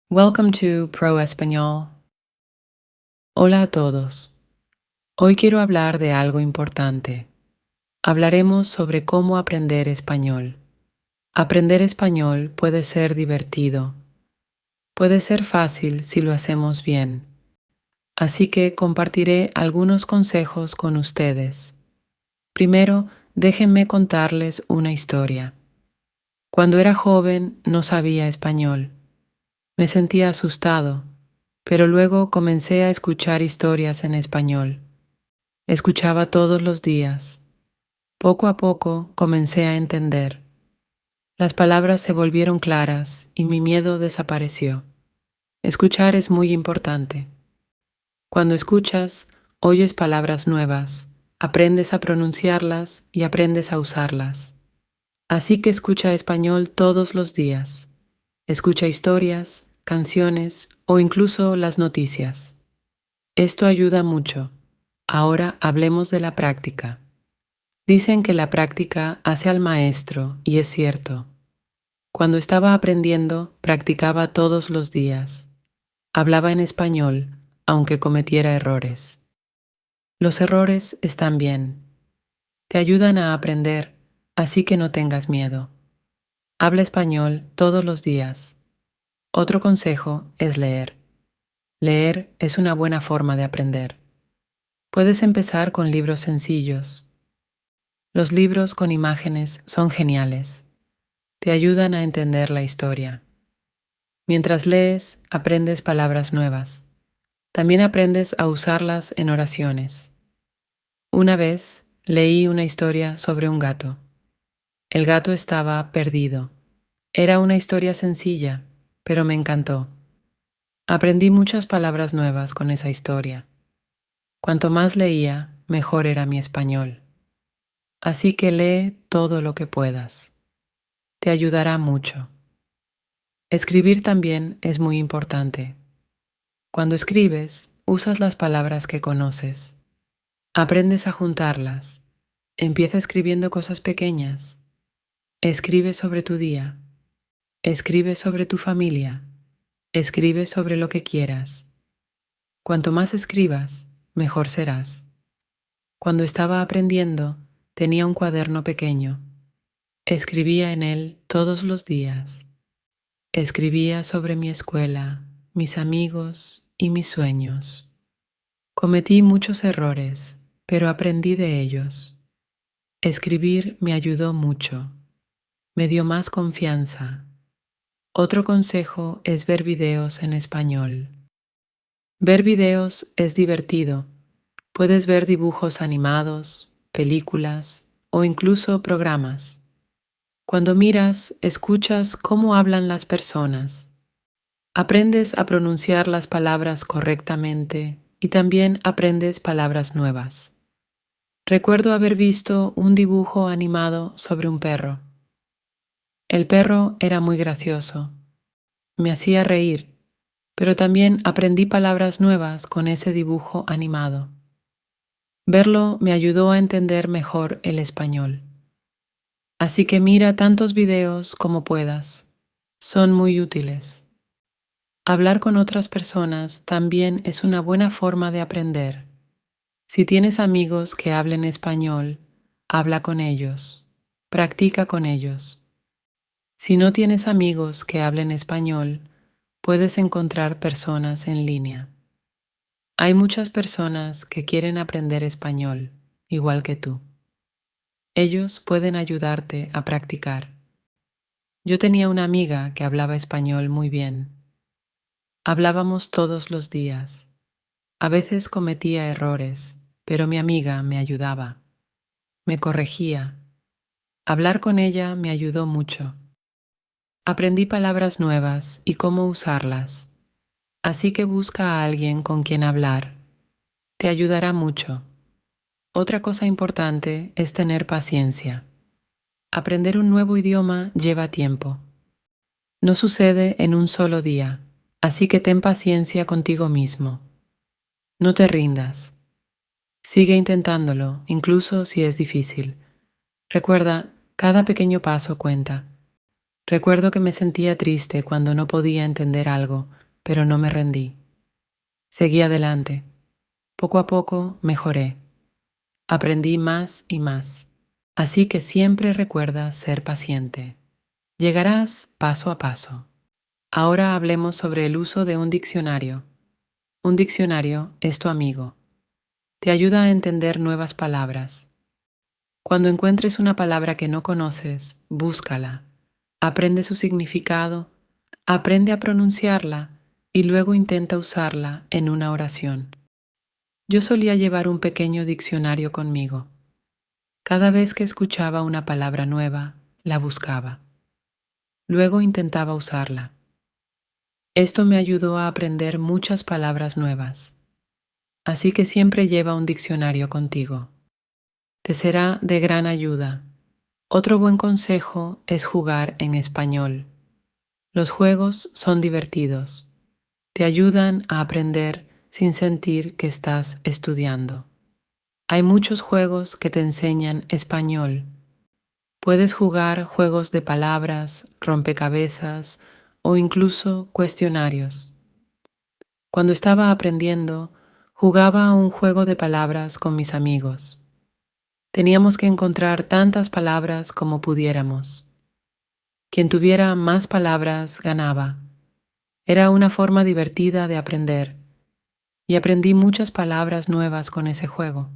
Welcome to Pro Español. Hola a todos. Hoy quiero hablar de algo importante. Hablaremos sobre cómo aprender español. Aprender español puede ser divertido. Puede ser fácil si lo hacemos bien. Así que compartiré algunos consejos con ustedes. Primero, déjenme contarles una historia. Cuando era joven no sabía español. Me sentía asustado, pero luego comencé a escuchar historias en español. Escuchaba todos los días. Poco a poco comencé a entender. Las palabras se volvieron claras y mi miedo desapareció. Escuchar es muy importante. Cuando escuchas, oyes palabras nuevas, aprendes a pronunciarlas y aprendes a usarlas. Así que escucha español todos los días. Escucha historias, canciones o incluso las noticias. Esto ayuda mucho. Ahora hablemos de la práctica. Dicen que la práctica hace al maestro, y es cierto. Cuando estaba aprendiendo, practicaba todos los días. Hablaba en español, aunque cometiera errores. Los errores están bien. Te ayudan a aprender, así que no tengas miedo. Habla español todos los días. Otro consejo es leer. Leer es una buena forma de aprender. Puedes empezar con libros sencillos. Los libros con imágenes son geniales. Te ayudan a entender la historia. Mientras lees, aprendes palabras nuevas. También aprendes a usarlas en oraciones. Una vez leí una historia sobre un gato. El gato estaba perdido. Era una historia sencilla, pero me encantó. Aprendí muchas palabras nuevas con esa historia. Cuanto más leía, mejor era mi español. Así que lee todo lo que puedas. Te ayudará mucho. Escribir también es muy importante. Cuando escribes, usas las palabras que conoces. Aprendes a juntarlas. Empieza escribiendo cosas pequeñas. Escribe sobre tu día. Escribe sobre tu familia. Escribe sobre lo que quieras. Cuanto más escribas, mejor serás. Cuando estaba aprendiendo, tenía un cuaderno pequeño. Escribía en él todos los días. Escribía sobre mi escuela, mis amigos y mis sueños. Cometí muchos errores, pero aprendí de ellos. Escribir me ayudó mucho. Me dio más confianza. Otro consejo es ver videos en español. Ver videos es divertido. Puedes ver dibujos animados, películas o incluso programas. Cuando miras, escuchas cómo hablan las personas. Aprendes a pronunciar las palabras correctamente y también aprendes palabras nuevas. Recuerdo haber visto un dibujo animado sobre un perro. El perro era muy gracioso. Me hacía reír, pero también aprendí palabras nuevas con ese dibujo animado. Verlo me ayudó a entender mejor el español. Así que mira tantos videos como puedas. Son muy útiles. Hablar con otras personas también es una buena forma de aprender. Si tienes amigos que hablen español, habla con ellos. Practica con ellos. Si no tienes amigos que hablen español, puedes encontrar personas en línea. Hay muchas personas que quieren aprender español, igual que tú. Ellos pueden ayudarte a practicar. Yo tenía una amiga que hablaba español muy bien. Hablábamos todos los días. A veces cometía errores, pero mi amiga me ayudaba. Me corregía. Hablar con ella me ayudó mucho. Aprendí palabras nuevas y cómo usarlas. Así que busca a alguien con quien hablar. Te ayudará mucho. Otra cosa importante es tener paciencia. Aprender un nuevo idioma lleva tiempo. No sucede en un solo día, así que ten paciencia contigo mismo. No te rindas. Sigue intentándolo, incluso si es difícil. Recuerda, cada pequeño paso cuenta. Recuerdo que me sentía triste cuando no podía entender algo, pero no me rendí. Seguí adelante. Poco a poco mejoré. Aprendí más y más. Así que siempre recuerda ser paciente. Llegarás paso a paso. Ahora hablemos sobre el uso de un diccionario. Un diccionario es tu amigo. Te ayuda a entender nuevas palabras. Cuando encuentres una palabra que no conoces, búscala. Aprende su significado, aprende a pronunciarla y luego intenta usarla en una oración. Yo solía llevar un pequeño diccionario conmigo. Cada vez que escuchaba una palabra nueva, la buscaba. Luego intentaba usarla. Esto me ayudó a aprender muchas palabras nuevas. Así que siempre lleva un diccionario contigo. Te será de gran ayuda. Otro buen consejo es jugar en español. Los juegos son divertidos. Te ayudan a aprender sin sentir que estás estudiando. Hay muchos juegos que te enseñan español. Puedes jugar juegos de palabras, rompecabezas o incluso cuestionarios. Cuando estaba aprendiendo, jugaba a un juego de palabras con mis amigos. Teníamos que encontrar tantas palabras como pudiéramos. Quien tuviera más palabras ganaba. Era una forma divertida de aprender, y aprendí muchas palabras nuevas con ese juego.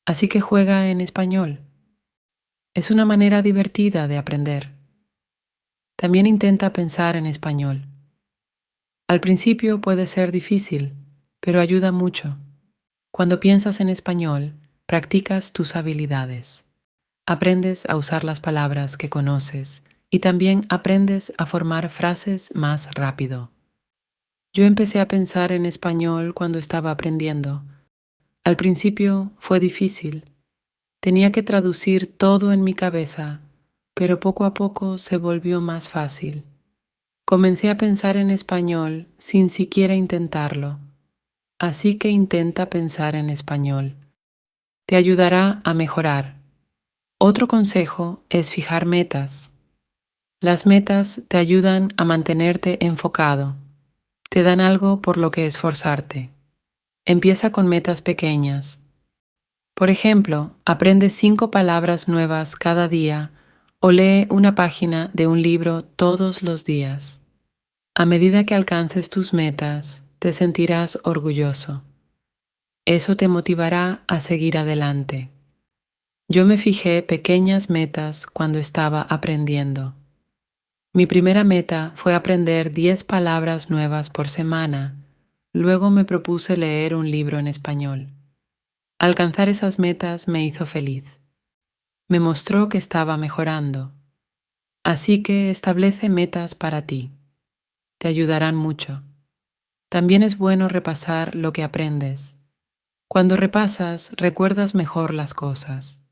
Así que juega en español. Es una manera divertida de aprender. También intenta pensar en español. Al principio puede ser difícil, pero ayuda mucho. Cuando piensas en español, practicas tus habilidades. Aprendes a usar las palabras que conoces y también aprendes a formar frases más rápido. Yo empecé a pensar en español cuando estaba aprendiendo. Al principio fue difícil. Tenía que traducir todo en mi cabeza, pero poco a poco se volvió más fácil. Comencé a pensar en español sin siquiera intentarlo. Así que intenta pensar en español. Te ayudará a mejorar. Otro consejo es fijar metas. Las metas te ayudan a mantenerte enfocado. Te dan algo por lo que esforzarte. Empieza con metas pequeñas. Por ejemplo, aprende 5 palabras nuevas cada día o lee una página de un libro todos los días. A medida que alcances tus metas, te sentirás orgulloso. Eso te motivará a seguir adelante. Yo me fijé pequeñas metas cuando estaba aprendiendo. Mi primera meta fue aprender 10 palabras nuevas por semana. Luego me propuse leer un libro en español. Alcanzar esas metas me hizo feliz. Me mostró que estaba mejorando. Así que establece metas para ti. Te ayudarán mucho. También es bueno repasar lo que aprendes. Cuando repasas, recuerdas mejor las cosas.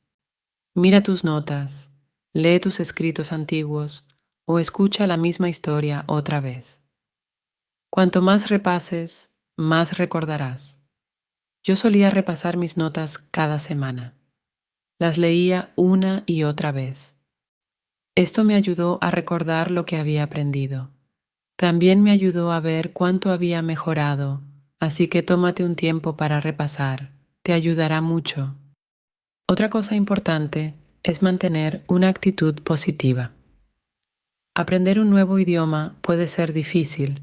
Mira tus notas, lee tus escritos antiguos o escucha la misma historia otra vez. Cuanto más repases, más recordarás. Yo solía repasar mis notas cada semana. Las leía una y otra vez. Esto me ayudó a recordar lo que había aprendido. También me ayudó a ver cuánto había mejorado, así que tómate un tiempo para repasar. Te ayudará mucho. Otra cosa importante es mantener una actitud positiva. Aprender un nuevo idioma puede ser difícil,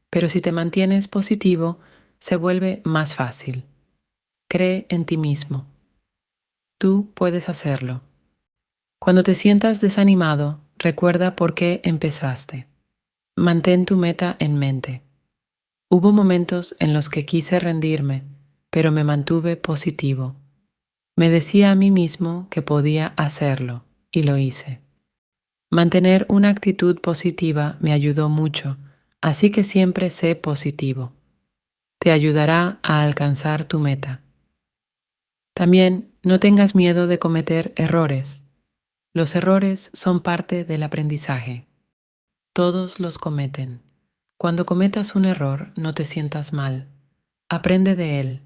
pero si te mantienes positivo, se vuelve más fácil. Cree en ti mismo. Tú puedes hacerlo. Cuando te sientas desanimado, recuerda por qué empezaste. Mantén tu meta en mente. Hubo momentos en los que quise rendirme, pero me mantuve positivo. Me decía a mí mismo que podía hacerlo, y lo hice. Mantener una actitud positiva me ayudó mucho, así que siempre sé positivo. Te ayudará a alcanzar tu meta. También no tengas miedo de cometer errores. Los errores son parte del aprendizaje. Todos los cometen. Cuando cometas un error, no te sientas mal. Aprende de él.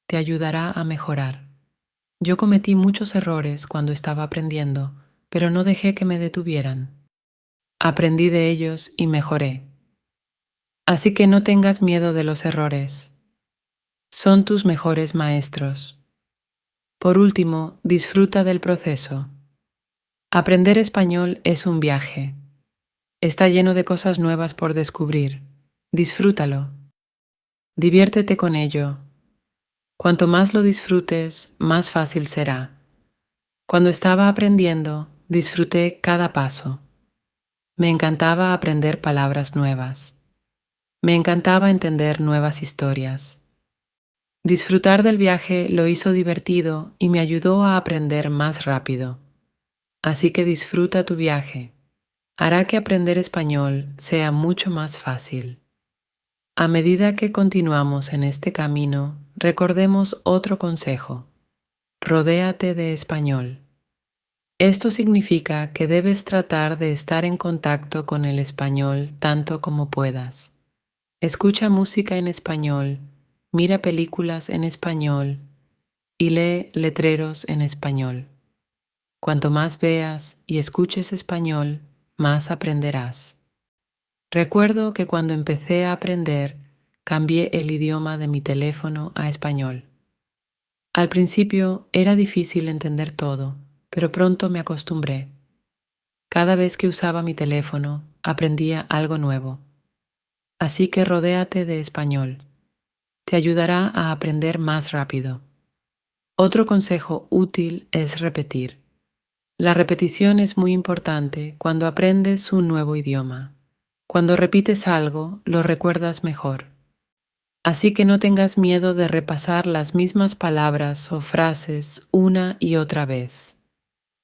Te ayudará a mejorar. Yo cometí muchos errores cuando estaba aprendiendo, pero no dejé que me detuvieran. Aprendí de ellos y mejoré. Así que no tengas miedo de los errores. Son tus mejores maestros. Por último, disfruta del proceso. Aprender español es un viaje. Está lleno de cosas nuevas por descubrir. Disfrútalo. Diviértete con ello. Cuanto más lo disfrutes, más fácil será. Cuando estaba aprendiendo, disfruté cada paso. Me encantaba aprender palabras nuevas. Me encantaba entender nuevas historias. Disfrutar del viaje lo hizo divertido y me ayudó a aprender más rápido. Así que disfruta tu viaje. Hará que aprender español sea mucho más fácil. A medida que continuamos en este camino, recordemos otro consejo. Rodéate de español. Esto significa que debes tratar de estar en contacto con el español tanto como puedas. Escucha música en español, mira películas en español y lee letreros en español. Cuanto más veas y escuches español, más aprenderás. Recuerdo que cuando empecé a aprender, cambié el idioma de mi teléfono a español. Al principio era difícil entender todo, pero pronto me acostumbré. Cada vez que usaba mi teléfono, aprendía algo nuevo. Así que rodéate de español. Te ayudará a aprender más rápido. Otro consejo útil es repetir. La repetición es muy importante cuando aprendes un nuevo idioma. Cuando repites algo, lo recuerdas mejor. Así que no tengas miedo de repasar las mismas palabras o frases una y otra vez.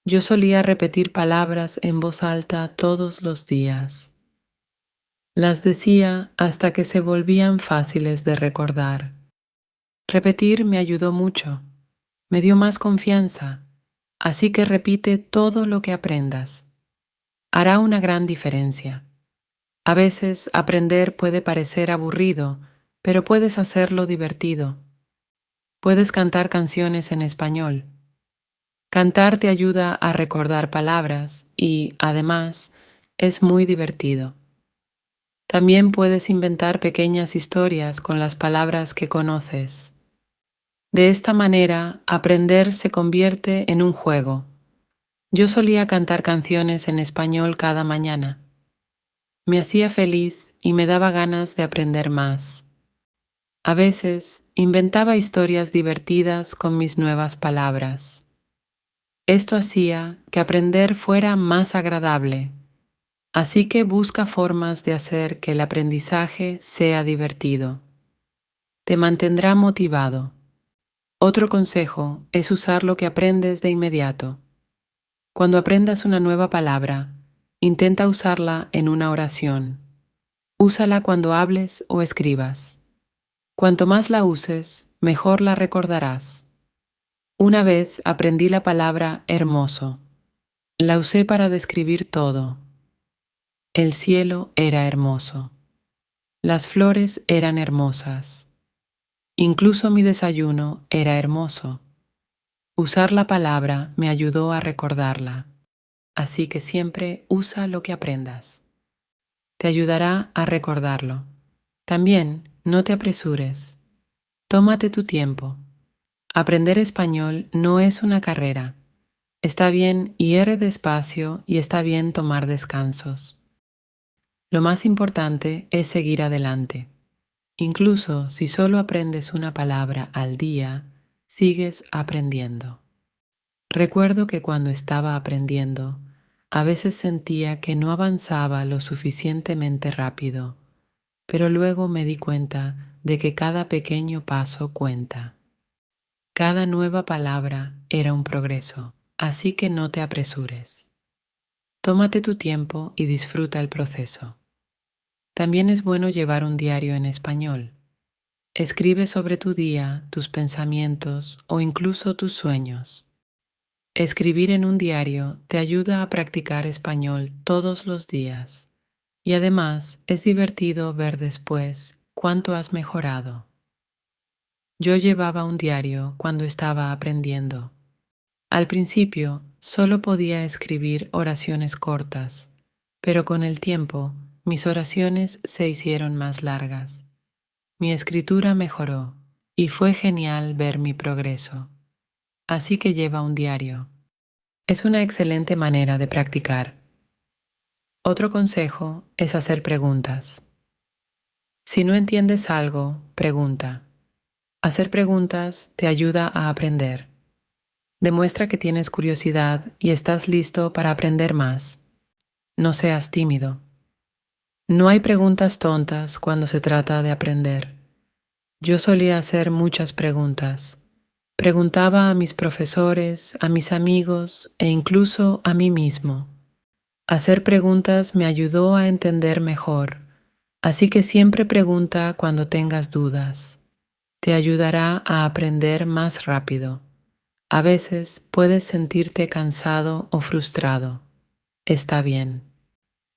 Yo solía repetir palabras en voz alta todos los días. Las decía hasta que se volvían fáciles de recordar. Repetir me ayudó mucho. Me dio más confianza. Así que repite todo lo que aprendas. Hará una gran diferencia. A veces aprender puede parecer aburrido, pero puedes hacerlo divertido. Puedes cantar canciones en español. Cantar te ayuda a recordar palabras y, además, es muy divertido. También puedes inventar pequeñas historias con las palabras que conoces. De esta manera, aprender se convierte en un juego. Yo solía cantar canciones en español cada mañana. Me hacía feliz y me daba ganas de aprender más. A veces inventaba historias divertidas con mis nuevas palabras. Esto hacía que aprender fuera más agradable, así que busca formas de hacer que el aprendizaje sea divertido. Te mantendrá motivado. Otro consejo es usar lo que aprendes de inmediato. Cuando aprendas una nueva palabra, intenta usarla en una oración. Úsala cuando hables o escribas. Cuanto más la uses, mejor la recordarás. Una vez aprendí la palabra hermoso. La usé para describir todo. El cielo era hermoso. Las flores eran hermosas. Incluso mi desayuno era hermoso. Usar la palabra me ayudó a recordarla. Así que siempre usa lo que aprendas. Te ayudará a recordarlo. También no te apresures. Tómate tu tiempo. Aprender español no es una carrera. Está bien ir despacio y está bien tomar descansos. Lo más importante es seguir adelante. Incluso si solo aprendes una palabra al día, sigues aprendiendo. Recuerdo que cuando estaba aprendiendo, a veces sentía que no avanzaba lo suficientemente rápido, pero luego me di cuenta de que cada pequeño paso cuenta. Cada nueva palabra era un progreso, así que no te apresures. Tómate tu tiempo y disfruta el proceso. También es bueno llevar un diario en español. Escribe sobre tu día, tus pensamientos o incluso tus sueños. Escribir en un diario te ayuda a practicar español todos los días y además es divertido ver después cuánto has mejorado. Yo llevaba un diario cuando estaba aprendiendo. Al principio solo podía escribir oraciones cortas, pero con el tiempo mis oraciones se hicieron más largas, mi escritura mejoró y fue genial ver mi progreso. Así que lleva un diario. Es una excelente manera de practicar. Otro consejo es hacer preguntas. Si no entiendes algo, pregunta. Hacer preguntas te ayuda a aprender. Demuestra que tienes curiosidad y estás listo para aprender más. No seas tímido. No hay preguntas tontas cuando se trata de aprender. Yo solía hacer muchas preguntas. Preguntaba a mis profesores, a mis amigos e incluso a mí mismo. Hacer preguntas me ayudó a entender mejor, así que siempre pregunta cuando tengas dudas. Te ayudará a aprender más rápido. A veces puedes sentirte cansado o frustrado. Está bien.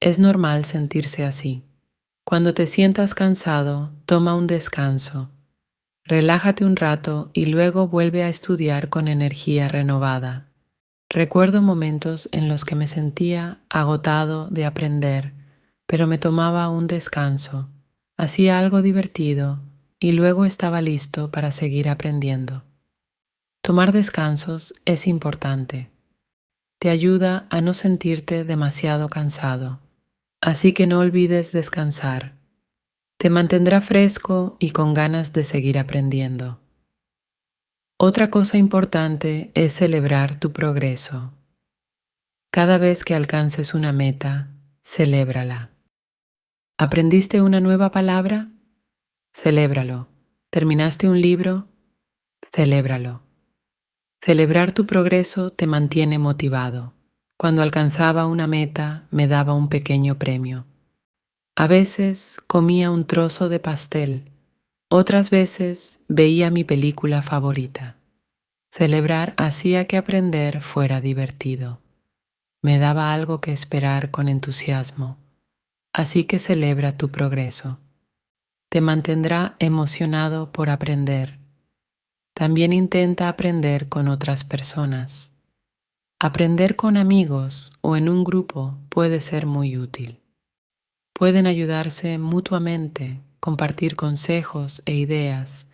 Es normal sentirse así. Cuando te sientas cansado, toma un descanso. Relájate un rato y luego vuelve a estudiar con energía renovada. Recuerdo momentos en los que me sentía agotado de aprender, pero me tomaba un descanso, hacía algo divertido y luego estaba listo para seguir aprendiendo. Tomar descansos es importante. Te ayuda a no sentirte demasiado cansado, así que no olvides descansar. Te mantendrá fresco y con ganas de seguir aprendiendo. Otra cosa importante es celebrar tu progreso. Cada vez que alcances una meta, celébrala. ¿Aprendiste una nueva palabra? Celébralo. ¿Terminaste un libro? Celébralo. Celebrar tu progreso te mantiene motivado. Cuando alcanzaba una meta, me daba un pequeño premio. A veces comía un trozo de pastel, otras veces veía mi película favorita. Celebrar hacía que aprender fuera divertido. Me daba algo que esperar con entusiasmo. Así que celebra tu progreso. Te mantendrá emocionado por aprender. También intenta aprender con otras personas. Aprender con amigos o en un grupo puede ser muy útil. Pueden ayudarse mutuamente, compartir consejos e ideas,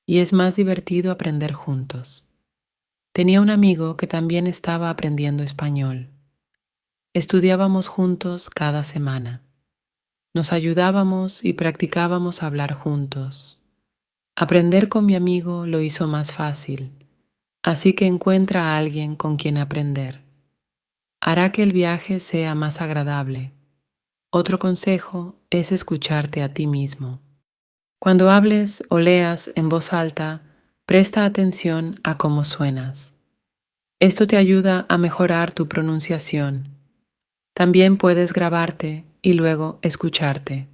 y es más divertido aprender juntos. Tenía un amigo que también estaba aprendiendo español. Estudiábamos juntos cada semana. Nos ayudábamos y practicábamos hablar juntos. Aprender con mi amigo lo hizo más fácil, así que encuentra a alguien con quien aprender. Hará que el viaje sea más agradable. Otro consejo es escucharte a ti mismo. Cuando hables o leas en voz alta, presta atención a cómo suenas. Esto te ayuda a mejorar tu pronunciación. También puedes grabarte y luego escucharte.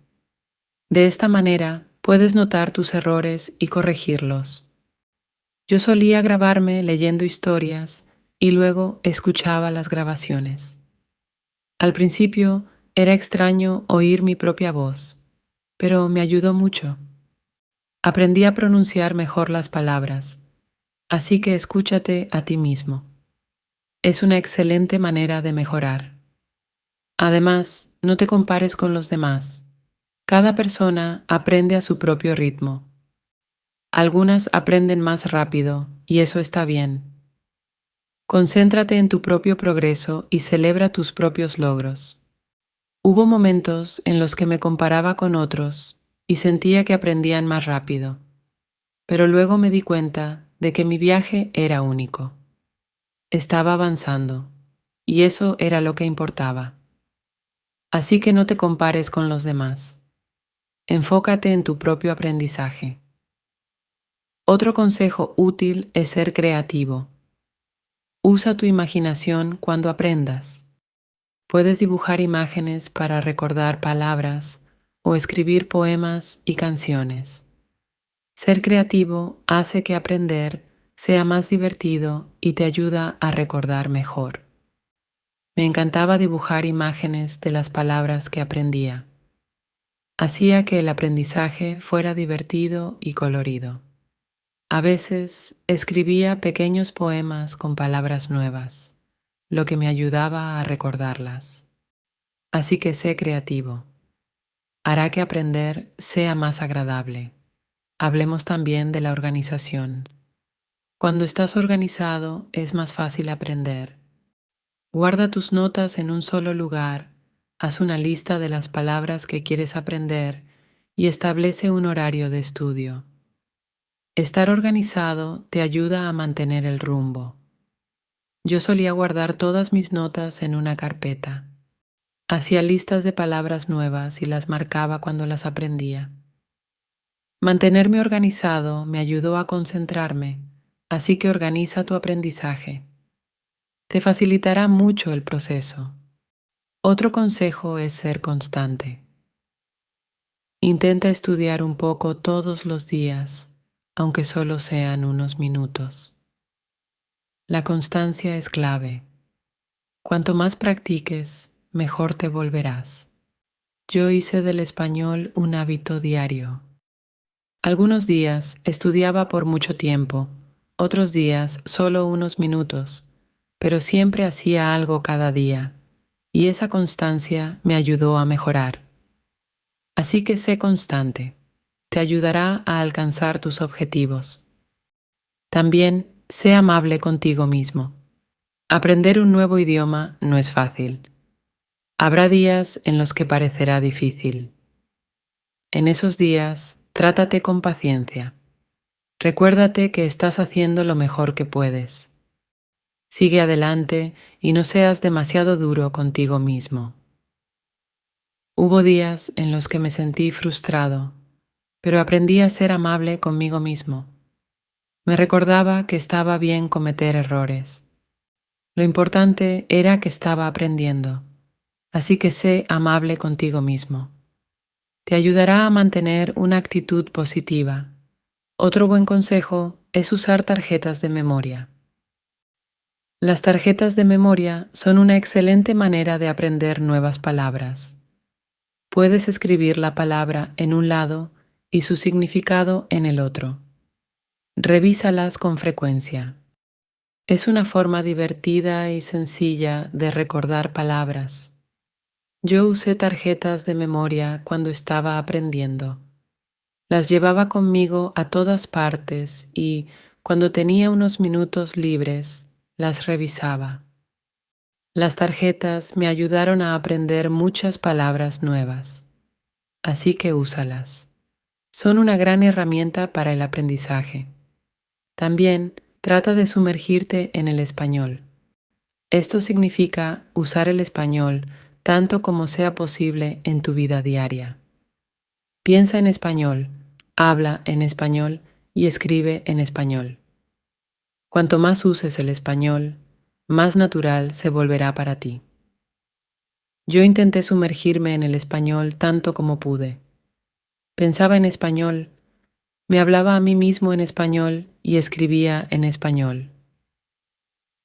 De esta manera puedes notar tus errores y corregirlos. Yo solía grabarme leyendo historias y luego escuchaba las grabaciones. Al principio era extraño oír mi propia voz, pero me ayudó mucho. Aprendí a pronunciar mejor las palabras, así que escúchate a ti mismo. Es una excelente manera de mejorar. Además, no te compares con los demás. Cada persona aprende a su propio ritmo. Algunas aprenden más rápido y eso está bien. Concéntrate en tu propio progreso y celebra tus propios logros. Hubo momentos en los que me comparaba con otros y sentía que aprendían más rápido, pero luego me di cuenta de que mi viaje era único. Estaba avanzando y eso era lo que importaba. Así que no te compares con los demás. Enfócate en tu propio aprendizaje. Otro consejo útil es ser creativo. Usa tu imaginación cuando aprendas. Puedes dibujar imágenes para recordar palabras o escribir poemas y canciones. Ser creativo hace que aprender sea más divertido y te ayuda a recordar mejor. Me encantaba dibujar imágenes de las palabras que aprendía. Hacía que el aprendizaje fuera divertido y colorido. A veces escribía pequeños poemas con palabras nuevas, lo que me ayudaba a recordarlas. Así que sé creativo. hará que aprender sea más agradable. Hablemos también de la organización. Cuando estás organizado, es más fácil aprender. Guarda tus notas en un solo lugar, haz una lista de las palabras que quieres aprender y establece un horario de estudio. Estar organizado te ayuda a mantener el rumbo. Yo solía guardar todas mis notas en una carpeta. Hacía listas de palabras nuevas y las marcaba cuando las aprendía. Mantenerme organizado me ayudó a concentrarme, así que organiza tu aprendizaje. Te facilitará mucho el proceso. Otro consejo es ser constante. Intenta estudiar un poco todos los días, aunque solo sean unos minutos. La constancia es clave. Cuanto más practiques, mejor te volverás. Yo hice del español un hábito diario. Algunos días estudiaba por mucho tiempo, otros días solo unos minutos, pero siempre hacía algo cada día, y esa constancia me ayudó a mejorar. Así que sé constante, te ayudará a alcanzar tus objetivos. También sé amable contigo mismo. Aprender un nuevo idioma no es fácil. Habrá días en los que parecerá difícil. En esos días, trátate con paciencia. Recuérdate que estás haciendo lo mejor que puedes. Sigue adelante y no seas demasiado duro contigo mismo. Hubo días en los que me sentí frustrado, pero aprendí a ser amable conmigo mismo. Me recordaba que estaba bien cometer errores. Lo importante era que estaba aprendiendo, así que sé amable contigo mismo. Te ayudará a mantener una actitud positiva. Otro buen consejo es usar tarjetas de memoria. Las tarjetas de memoria son una excelente manera de aprender nuevas palabras. Puedes escribir la palabra en un lado y su significado en el otro. Revísalas con frecuencia. Es una forma divertida y sencilla de recordar palabras. Yo usé tarjetas de memoria cuando estaba aprendiendo. Las llevaba conmigo a todas partes y, cuando tenía unos minutos libres, las revisaba. Las tarjetas me ayudaron a aprender muchas palabras nuevas, así que úsalas. Son una gran herramienta para el aprendizaje. También trata de sumergirte en el español. Esto significa usar el español tanto como sea posible en tu vida diaria. Piensa en español, habla en español y escribe en español. Cuanto más uses el español, más natural se volverá para ti. Yo intenté sumergirme en el español tanto como pude. Pensaba en español, me hablaba a mí mismo en español y escribía en español.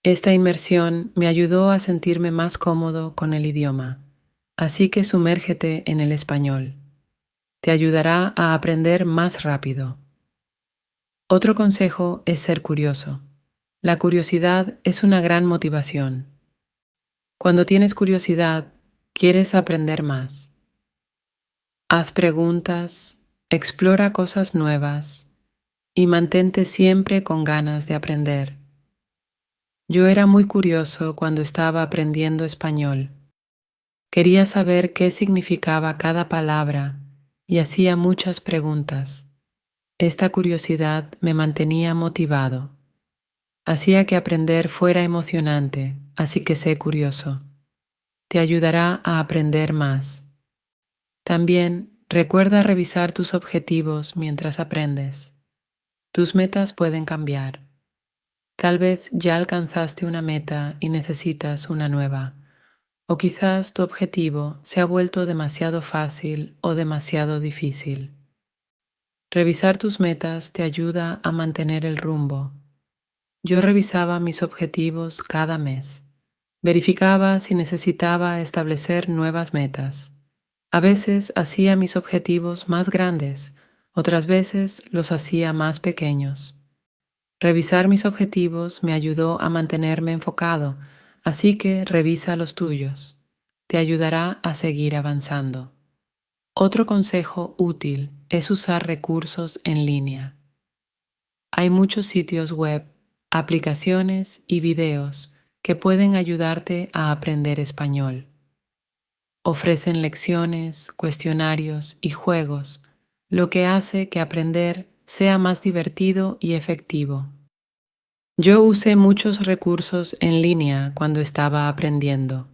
Esta inmersión me ayudó a sentirme más cómodo con el idioma, así que sumérgete en el español. Te ayudará a aprender más rápido. Otro consejo es ser curioso. La curiosidad es una gran motivación. Cuando tienes curiosidad, quieres aprender más. Haz preguntas, explora cosas nuevas y mantente siempre con ganas de aprender. Yo era muy curioso cuando estaba aprendiendo español. Quería saber qué significaba cada palabra y hacía muchas preguntas. Esta curiosidad me mantenía motivado. Hacía que aprender fuera emocionante, así que sé curioso. Te ayudará a aprender más. También recuerda revisar tus objetivos mientras aprendes. Tus metas pueden cambiar. Tal vez ya alcanzaste una meta y necesitas una nueva, o quizás tu objetivo se ha vuelto demasiado fácil o demasiado difícil. Revisar tus metas te ayuda a mantener el rumbo. Yo revisaba mis objetivos cada mes. Verificaba si necesitaba establecer nuevas metas. A veces hacía mis objetivos más grandes, otras veces los hacía más pequeños. Revisar mis objetivos me ayudó a mantenerme enfocado, así que revisa los tuyos. Te ayudará a seguir avanzando. Otro consejo útil es usar recursos en línea. Hay muchos sitios web, aplicaciones y videos que pueden ayudarte a aprender español. Ofrecen lecciones, cuestionarios y juegos, lo que hace que aprender sea más divertido y efectivo. Yo usé muchos recursos en línea cuando estaba aprendiendo.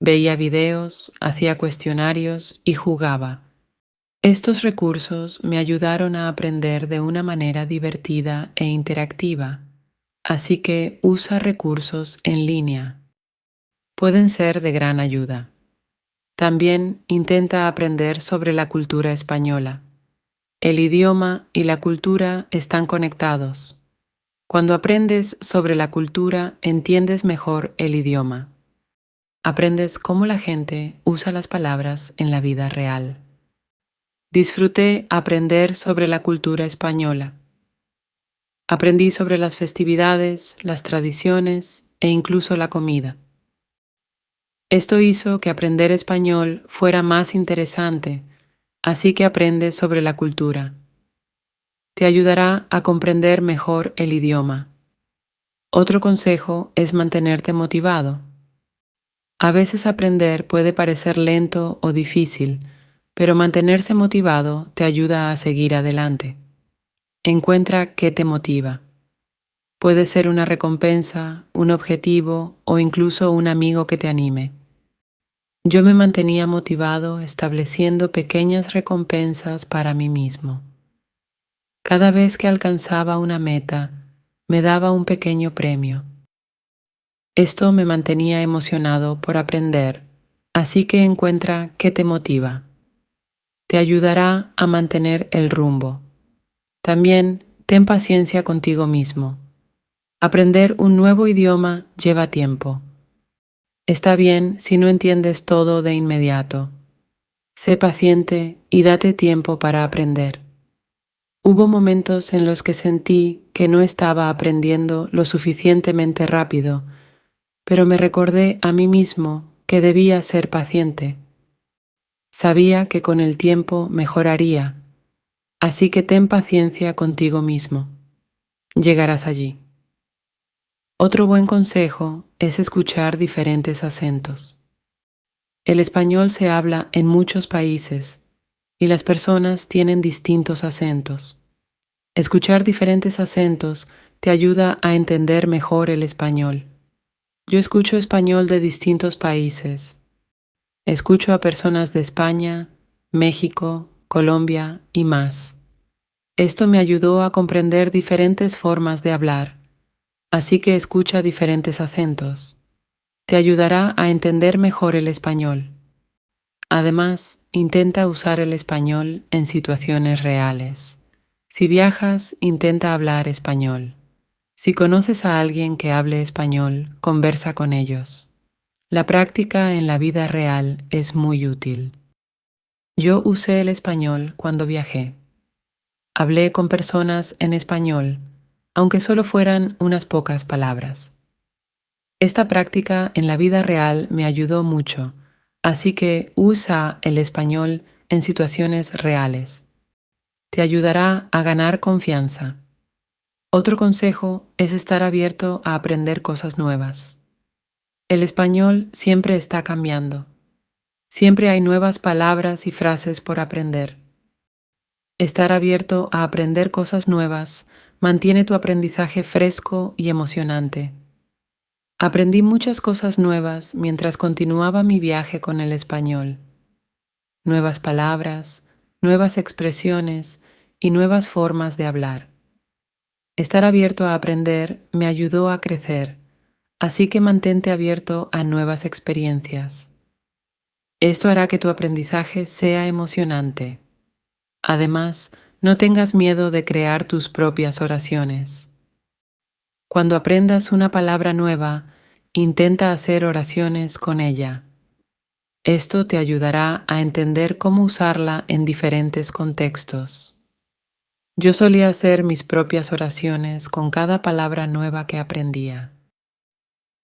Veía videos, hacía cuestionarios y jugaba. Estos recursos me ayudaron a aprender de una manera divertida e interactiva, así que usa recursos en línea. Pueden ser de gran ayuda. También intenta aprender sobre la cultura española. El idioma y la cultura están conectados. Cuando aprendes sobre la cultura, entiendes mejor el idioma. Aprendes cómo la gente usa las palabras en la vida real. Disfruté aprender sobre la cultura española. Aprendí sobre las festividades, las tradiciones e incluso la comida. Esto hizo que aprender español fuera más interesante, así que aprendes sobre la cultura. Te ayudará a comprender mejor el idioma. Otro consejo es mantenerte motivado. A veces aprender puede parecer lento o difícil, pero mantenerse motivado te ayuda a seguir adelante. Encuentra qué te motiva. Puede ser una recompensa, un objetivo o incluso un amigo que te anime. Yo me mantenía motivado estableciendo pequeñas recompensas para mí mismo. Cada vez que alcanzaba una meta, me daba un pequeño premio. Esto me mantenía emocionado por aprender, así que encuentra qué te motiva. Te ayudará a mantener el rumbo. También ten paciencia contigo mismo. Aprender un nuevo idioma lleva tiempo. Está bien si no entiendes todo de inmediato. Sé paciente y date tiempo para aprender. Hubo momentos en los que sentí que no estaba aprendiendo lo suficientemente rápido, pero me recordé a mí mismo que debía ser paciente. Sabía que con el tiempo mejoraría, así que ten paciencia contigo mismo. Llegarás allí. Otro buen consejo es escuchar diferentes acentos. El español se habla en muchos países y las personas tienen distintos acentos. Escuchar diferentes acentos te ayuda a entender mejor el español. Yo escucho español de distintos países. Escucho a personas de España, México, Colombia y más. Esto me ayudó a comprender diferentes formas de hablar, así que escucha diferentes acentos. Te ayudará a entender mejor el español. Además, intenta usar el español en situaciones reales. Si viajas, intenta hablar español. Si conoces a alguien que hable español, conversa con ellos. La práctica en la vida real es muy útil. Yo usé el español cuando viajé. Hablé con personas en español, aunque solo fueran unas pocas palabras. Esta práctica en la vida real me ayudó mucho, así que usa el español en situaciones reales. Te ayudará a ganar confianza. Otro consejo es estar abierto a aprender cosas nuevas. El español siempre está cambiando. Siempre hay nuevas palabras y frases por aprender. Estar abierto a aprender cosas nuevas mantiene tu aprendizaje fresco y emocionante. Aprendí muchas cosas nuevas mientras continuaba mi viaje con el español. Nuevas palabras, nuevas expresiones y nuevas formas de hablar. Estar abierto a aprender me ayudó a crecer, así que mantente abierto a nuevas experiencias. Esto hará que tu aprendizaje sea emocionante. Además, no tengas miedo de crear tus propias oraciones. Cuando aprendas una palabra nueva, intenta hacer oraciones con ella. Esto te ayudará a entender cómo usarla en diferentes contextos. Yo solía hacer mis propias oraciones con cada palabra nueva que aprendía.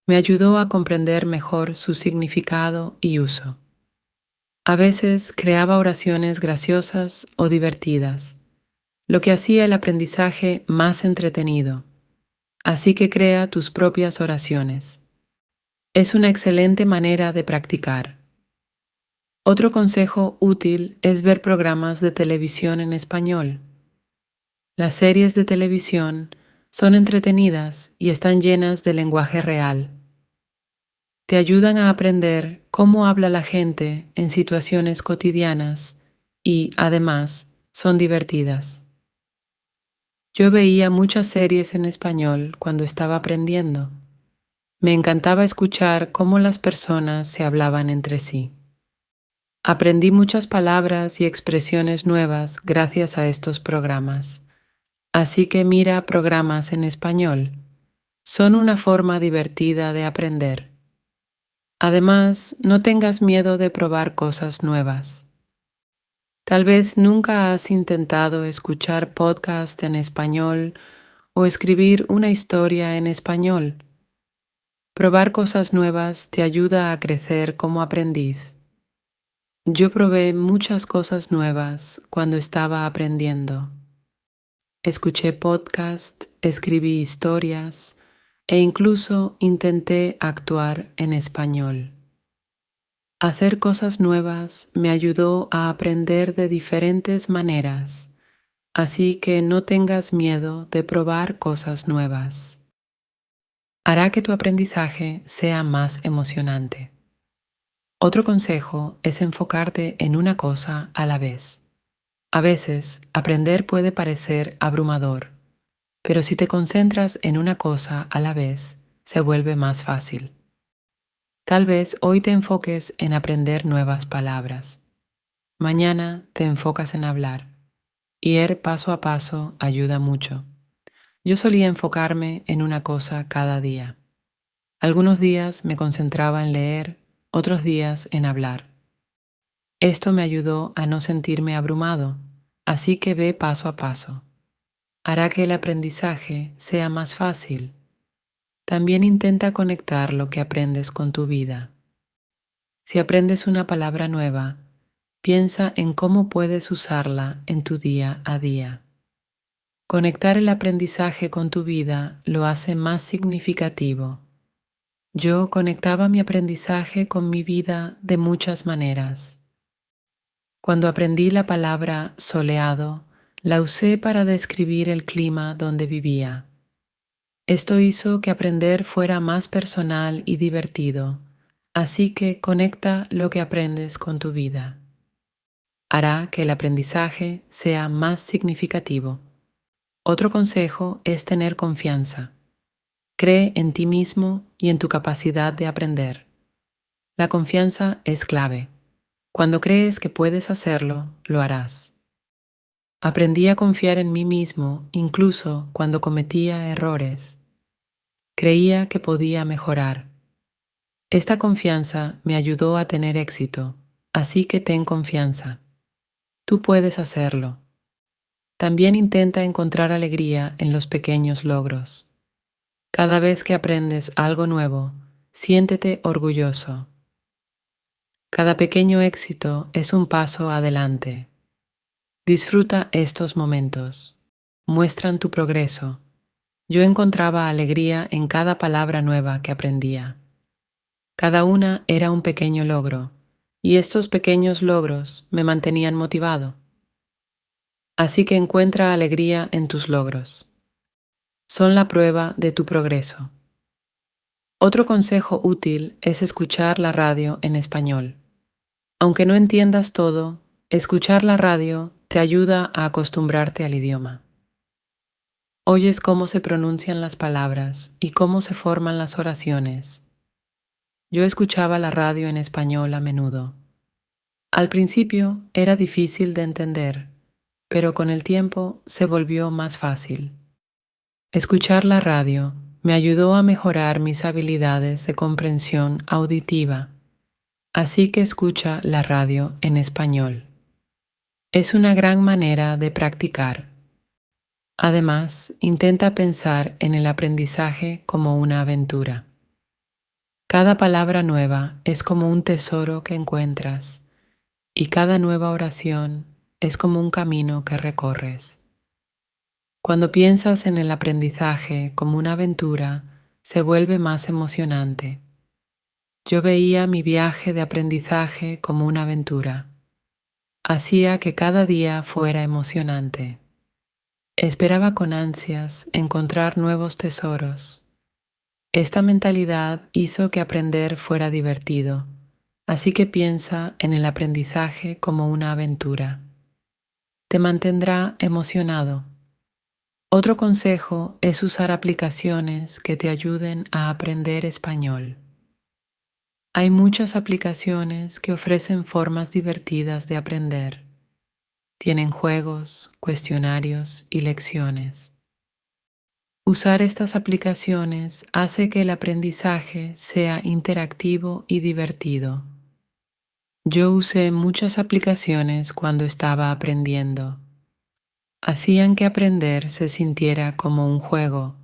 Me ayudó a comprender mejor su significado y uso. A veces creaba oraciones graciosas o divertidas, lo que hacía el aprendizaje más entretenido. Así que crea tus propias oraciones. Es una excelente manera de practicar. Otro consejo útil es ver programas de televisión en español. Las series de televisión son entretenidas y están llenas de lenguaje real. Te ayudan a aprender cómo habla la gente en situaciones cotidianas y, además, son divertidas. Yo veía muchas series en español cuando estaba aprendiendo. Me encantaba escuchar cómo las personas se hablaban entre sí. Aprendí muchas palabras y expresiones nuevas gracias a estos programas. Así que mira programas en español. Son una forma divertida de aprender. Además, no tengas miedo de probar cosas nuevas. Tal vez nunca has intentado escuchar podcast en español o escribir una historia en español. Probar cosas nuevas te ayuda a crecer como aprendiz. Yo probé muchas cosas nuevas cuando estaba aprendiendo. Escuché podcast, escribí historias e incluso intenté actuar en español. Hacer cosas nuevas me ayudó a aprender de diferentes maneras, así que no tengas miedo de probar cosas nuevas. Hará que tu aprendizaje sea más emocionante. Otro consejo es enfocarte en una cosa a la vez. A veces, aprender puede parecer abrumador, pero si te concentras en una cosa a la vez, se vuelve más fácil. Tal vez hoy te enfoques en aprender nuevas palabras. Mañana te enfocas en hablar. Ir paso a paso ayuda mucho. Yo solía enfocarme en una cosa cada día. Algunos días me concentraba en leer, otros días en hablar. Esto me ayudó a no sentirme abrumado, así que ve paso a paso. Hará que el aprendizaje sea más fácil. También intenta conectar lo que aprendes con tu vida. Si aprendes una palabra nueva, piensa en cómo puedes usarla en tu día a día. Conectar el aprendizaje con tu vida lo hace más significativo. Yo conectaba mi aprendizaje con mi vida de muchas maneras. Cuando aprendí la palabra soleado, la usé para describir el clima donde vivía. Esto hizo que aprender fuera más personal y divertido, así que conecta lo que aprendes con tu vida. Hará que el aprendizaje sea más significativo. Otro consejo es tener confianza. Cree en ti mismo y en tu capacidad de aprender. La confianza es clave. Cuando crees que puedes hacerlo, lo harás. Aprendí a confiar en mí mismo incluso cuando cometía errores. Creía que podía mejorar. Esta confianza me ayudó a tener éxito, así que ten confianza. Tú puedes hacerlo. También intenta encontrar alegría en los pequeños logros. Cada vez que aprendes algo nuevo, siéntete orgulloso. Cada pequeño éxito es un paso adelante. Disfruta estos momentos. Muestran tu progreso. Yo encontraba alegría en cada palabra nueva que aprendía. Cada una era un pequeño logro, y estos pequeños logros me mantenían motivado. Así que encuentra alegría en tus logros. Son la prueba de tu progreso. Otro consejo útil es escuchar la radio en español. Aunque no entiendas todo, escuchar la radio te ayuda a acostumbrarte al idioma. Oyes cómo se pronuncian las palabras y cómo se forman las oraciones. Yo escuchaba la radio en español a menudo. Al principio era difícil de entender, pero con el tiempo se volvió más fácil. Escuchar la radio me ayudó a mejorar mis habilidades de comprensión auditiva, así que escucha la radio en español. Es una gran manera de practicar. Además, intenta pensar en el aprendizaje como una aventura. Cada palabra nueva es como un tesoro que encuentras, y cada nueva oración es como un camino que recorres. Cuando piensas en el aprendizaje como una aventura, se vuelve más emocionante. Yo veía mi viaje de aprendizaje como una aventura. Hacía que cada día fuera emocionante. Esperaba con ansias encontrar nuevos tesoros. Esta mentalidad hizo que aprender fuera divertido, así que piensa en el aprendizaje como una aventura. Te mantendrá emocionado. Otro consejo es usar aplicaciones que te ayuden a aprender español. Hay muchas aplicaciones que ofrecen formas divertidas de aprender. Tienen juegos, cuestionarios y lecciones. Usar estas aplicaciones hace que el aprendizaje sea interactivo y divertido. Yo usé muchas aplicaciones cuando estaba aprendiendo. Hacían que aprender se sintiera como un juego.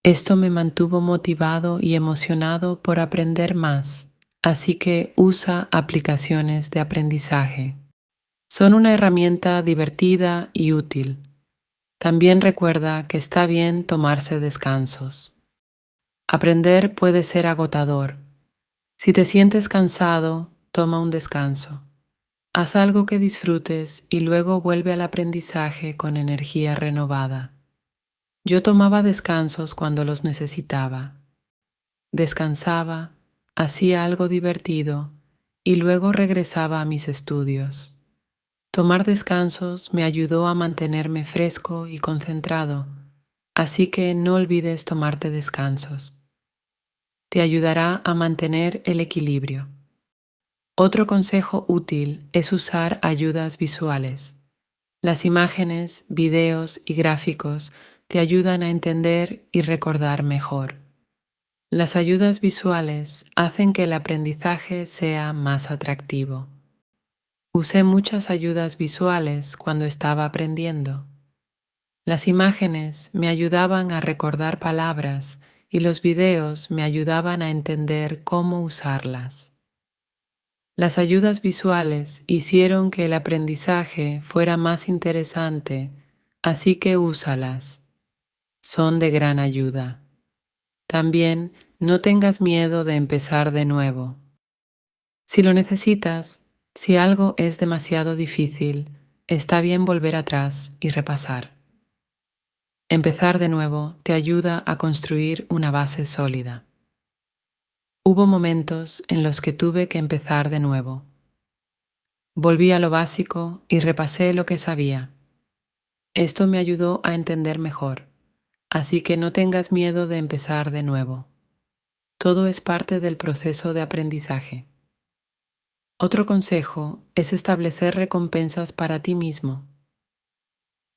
Esto me mantuvo motivado y emocionado por aprender más, así que usa aplicaciones de aprendizaje. Son una herramienta divertida y útil. También recuerda que está bien tomarse descansos. Aprender puede ser agotador. Si te sientes cansado, toma un descanso. Haz algo que disfrutes y luego vuelve al aprendizaje con energía renovada. Yo tomaba descansos cuando los necesitaba. Descansaba, hacía algo divertido y luego regresaba a mis estudios. Tomar descansos me ayudó a mantenerme fresco y concentrado, así que no olvides tomarte descansos. Te ayudará a mantener el equilibrio. Otro consejo útil es usar ayudas visuales. Las imágenes, videos y gráficos te ayudan a entender y recordar mejor. Las ayudas visuales hacen que el aprendizaje sea más atractivo. Usé muchas ayudas visuales cuando estaba aprendiendo. Las imágenes me ayudaban a recordar palabras y los videos me ayudaban a entender cómo usarlas. Las ayudas visuales hicieron que el aprendizaje fuera más interesante, así que úsalas. Son de gran ayuda. También no tengas miedo de empezar de nuevo. Si lo necesitas, si algo es demasiado difícil, está bien volver atrás y repasar. Empezar de nuevo te ayuda a construir una base sólida. Hubo momentos en los que tuve que empezar de nuevo. Volví a lo básico y repasé lo que sabía. Esto me ayudó a entender mejor, así que no tengas miedo de empezar de nuevo. Todo es parte del proceso de aprendizaje. Otro consejo es establecer recompensas para ti mismo.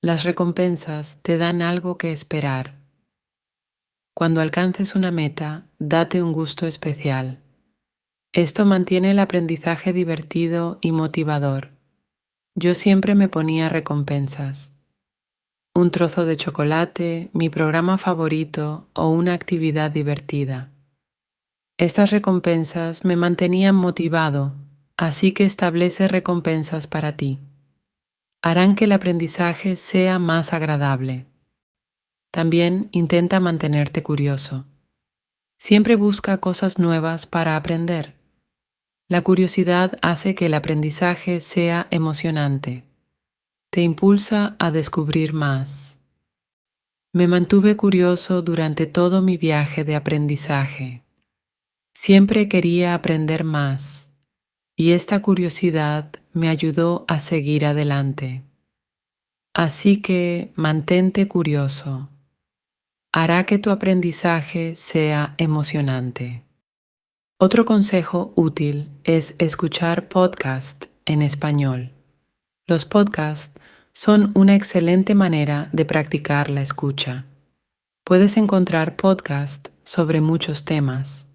Las recompensas te dan algo que esperar. Cuando alcances una meta, date un gusto especial. Esto mantiene el aprendizaje divertido y motivador. Yo siempre me ponía recompensas. Un trozo de chocolate, mi programa favorito o una actividad divertida. Estas recompensas me mantenían motivado, así que establece recompensas para ti. Harán que el aprendizaje sea más agradable. También intenta mantenerte curioso. Siempre busca cosas nuevas para aprender. La curiosidad hace que el aprendizaje sea emocionante. Te impulsa a descubrir más. Me mantuve curioso durante todo mi viaje de aprendizaje. Siempre quería aprender más, y esta curiosidad me ayudó a seguir adelante. Así que mantente curioso. Hará que tu aprendizaje sea emocionante. Otro consejo útil es escuchar podcasts en español. Los podcasts son una excelente manera de practicar la escucha. Puedes encontrar podcasts sobre muchos temas.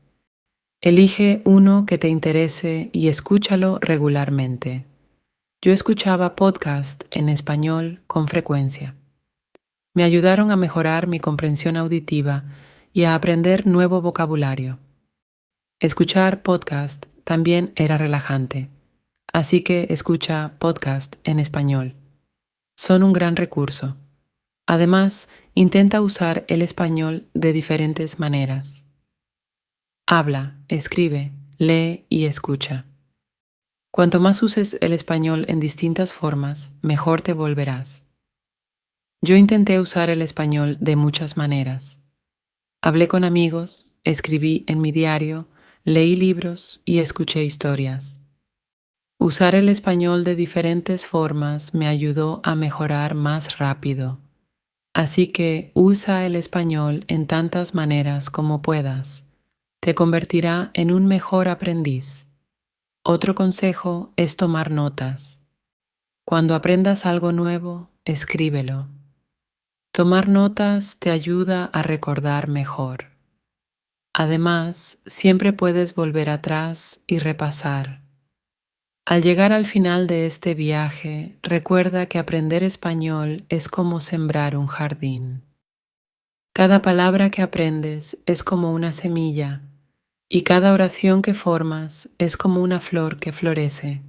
Elige uno que te interese y escúchalo regularmente. Yo escuchaba podcasts en español con frecuencia. Me ayudaron a mejorar mi comprensión auditiva y a aprender nuevo vocabulario. Escuchar podcast también era relajante, Así que escucha podcast en español. Son un gran recurso. Además, intenta usar el español de diferentes maneras. Habla, escribe, lee y escucha. Cuanto más uses el español en distintas formas, mejor te volverás. Yo intenté usar el español de muchas maneras. Hablé con amigos, escribí en mi diario, leí libros y escuché historias. Usar el español de diferentes formas me ayudó a mejorar más rápido. Así que usa el español en tantas maneras como puedas. Te convertirá en un mejor aprendiz. Otro consejo es tomar notas. Cuando aprendas algo nuevo, escríbelo. Tomar notas te ayuda a recordar mejor. Además, siempre puedes volver atrás y repasar. Al llegar al final de este viaje, recuerda que aprender español es como sembrar un jardín. Cada palabra que aprendes es como una semilla y cada oración que formas es como una flor que florece.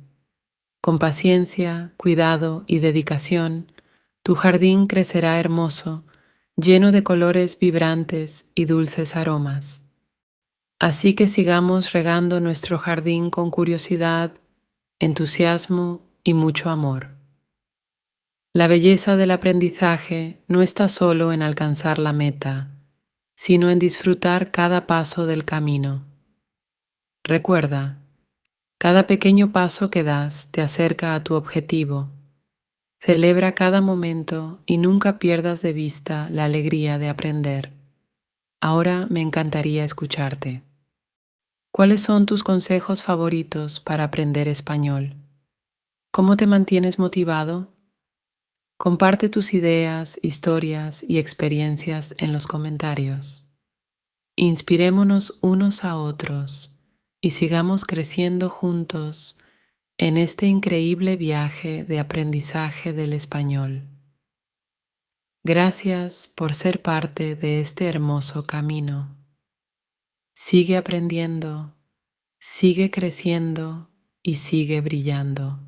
Con paciencia, cuidado y dedicación, tu jardín crecerá hermoso, lleno de colores vibrantes y dulces aromas. Así que sigamos regando nuestro jardín con curiosidad, entusiasmo y mucho amor. La belleza del aprendizaje no está solo en alcanzar la meta, sino en disfrutar cada paso del camino. Recuerda, cada pequeño paso que das te acerca a tu objetivo. Celebra cada momento y nunca pierdas de vista la alegría de aprender. Ahora me encantaría escucharte. ¿Cuáles son tus consejos favoritos para aprender español? ¿Cómo te mantienes motivado? Comparte tus ideas, historias y experiencias en los comentarios. Inspirémonos unos a otros y sigamos creciendo juntos en este increíble viaje de aprendizaje del español. Gracias por ser parte de este hermoso camino. Sigue aprendiendo, sigue creciendo y sigue brillando.